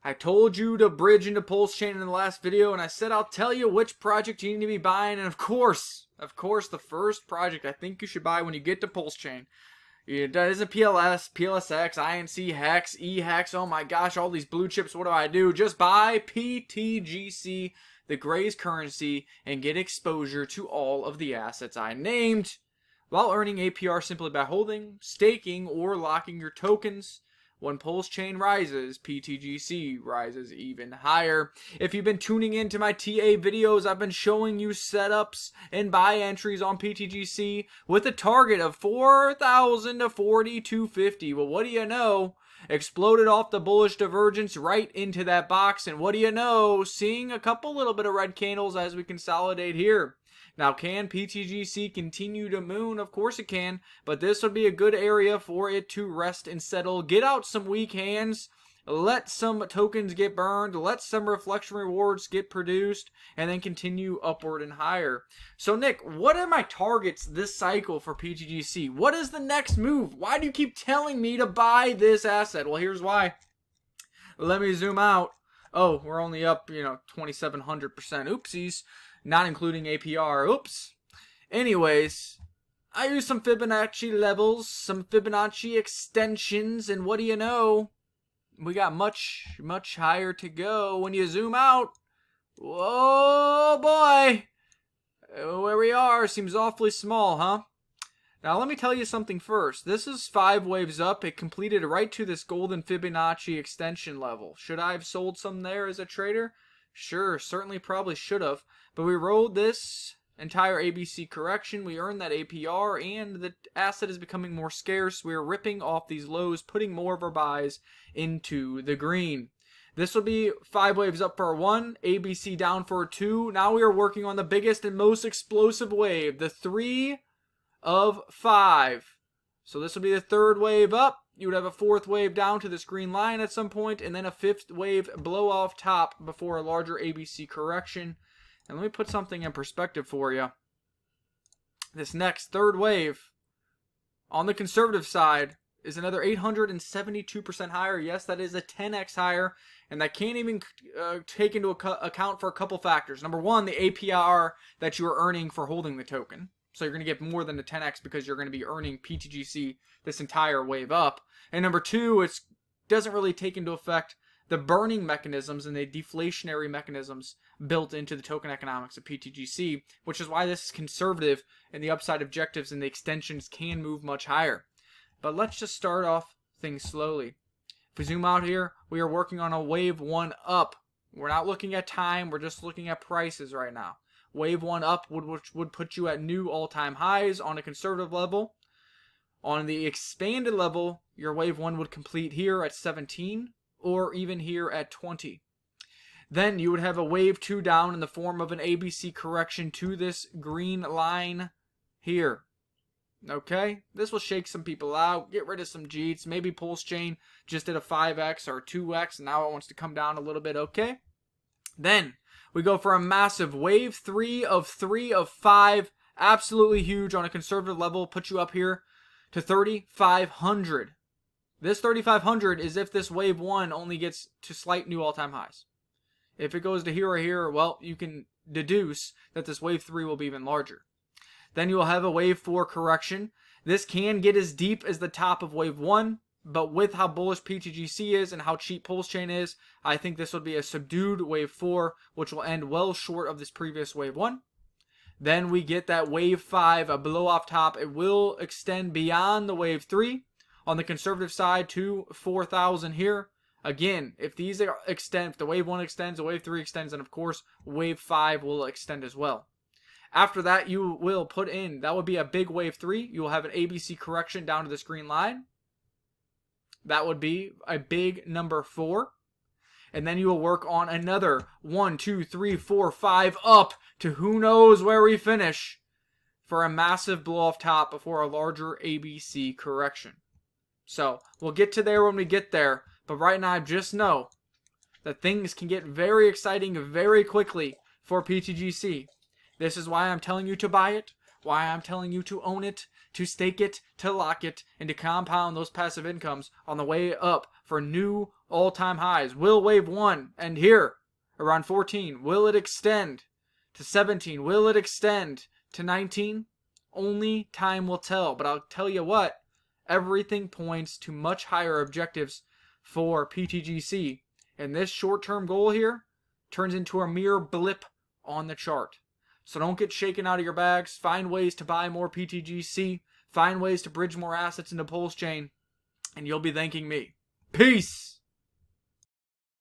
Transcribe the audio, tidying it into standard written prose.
I told you to bridge into Pulse Chain in the last video, and I said I'll tell you which project you need to be buying. And of course, the first project I think you should buy when you get to Pulse Chain. It isn't PLS, PLSX, INC, Hex, eHex. Oh my gosh, all these blue chips. What do? Just buy PTGC, the Gray's currency, and get exposure to all of the assets I named, while earning APR simply by holding, staking, or locking your tokens. When Pulse Chain rises, PTGC rises even higher. If you've been tuning into my TA videos, I've been showing you setups and buy entries on PTGC with a target of 4,000 to 4,250. Well, what do you know? Exploded off the bullish divergence right into that box. And what do you know? Seeing a couple little bit of red candles as we consolidate here. Now, can PTGC continue to moon? Of course it can, but this would be a good area for it to rest and settle. Get out some weak hands, let some tokens get burned, let some reflection rewards get produced, and then continue upward and higher. So, Nick, what are my targets this cycle for PTGC? What is the next move? Why do you keep telling me to buy this asset? Well, here's why. Let me zoom out. Oh, we're only up, 2,700%. Oopsies. Not including APR. Oops. Anyways, I use some Fibonacci levels, some Fibonacci extensions, and what do you know? We got much, much higher to go. When you zoom out, whoa boy, where we are seems awfully small, huh? Now let me tell you something first. This is 5 waves up. It completed right to this golden Fibonacci extension level. Should I have sold some there as a trader? Sure, certainly probably should have. But we rode this entire ABC correction. We earned that APR, and the asset is becoming more scarce. We are ripping off these lows, putting more of our buys into the green. This will be 5 waves up for a 1, ABC down for a 2. Now we are working on the biggest and most explosive wave, the 3 of 5. So this will be the 3rd wave up. You would have a 4th wave down to this green line at some point, and then a 5th wave blow off top before a larger ABC correction. And let me put something in perspective for you. This next 3rd wave, on the conservative side, is another 872% higher. Yes, that is a 10x higher, and that can't even take into account for a couple factors. Number 1, the APR that you are earning for holding the token. So you're going to get more than the 10x because you're going to be earning PTGC this entire wave up. And number 2, it doesn't really take into effect the burning mechanisms and the deflationary mechanisms built into the token economics of PTGC, which is why this is conservative and the upside objectives and the extensions can move much higher. But let's just start off things slowly. If we zoom out here, we are working on a wave 1 up. We're not looking at time, we're just looking at prices right now. Wave 1 up would put you at new all-time highs on a conservative level. On the expanded level, your wave 1 would complete here at 17 or even here at 20. Then you would have a wave 2 down in the form of an ABC correction to this green line here. Okay, this will shake some people out, get rid of some Jeets. Maybe Pulse Chain just did a 5x or 2x, and now it wants to come down a little bit. Okay, then we go for a massive wave 3 of 5, absolutely huge on a conservative level, put you up here to 3,500. This 3,500 is if this wave 1 only gets to slight new all-time highs. If it goes to here or here, well, you can deduce that this wave 3 will be even larger. Then you will have a wave 4 correction. This can get as deep as the top of wave 1, but with how bullish PTGC is and how cheap Pulse Chain is, I think this would be a subdued wave 4, which will end well short of this previous wave 1. Then we get that wave 5, a blow off top. It will extend beyond the wave 3 on the conservative side to 4,000 here. Again, if these extend, if the wave 1 extends, the wave 3 extends, and of course wave 5 will extend as well. After that, you will put in, that would be a big wave 3. You will have an ABC correction down to this green line. That would be a big number 4. And then you will work on another 1, 2, 3, 4, 5 up to who knows where we finish for a massive blow off top before a larger ABC correction. So we'll get to there when we get there. But right now, just know that things can get very exciting very quickly for PTGC. This is why I'm telling you to buy it, why I'm telling you to own it. to stake it, to lock it, and to compound those passive incomes on the way up for new all-time highs. Will wave 1 end here around 14? Will it extend to 17? Will it extend to 19? Only time will tell. But I'll tell you what, everything points to much higher objectives for PTGC. And this short-term goal here turns into a mere blip on the chart. So don't get shaken out of your bags. Find ways to buy more PTGC. Find ways to bridge more assets into Pulse Chain. And you'll be thanking me. Peace!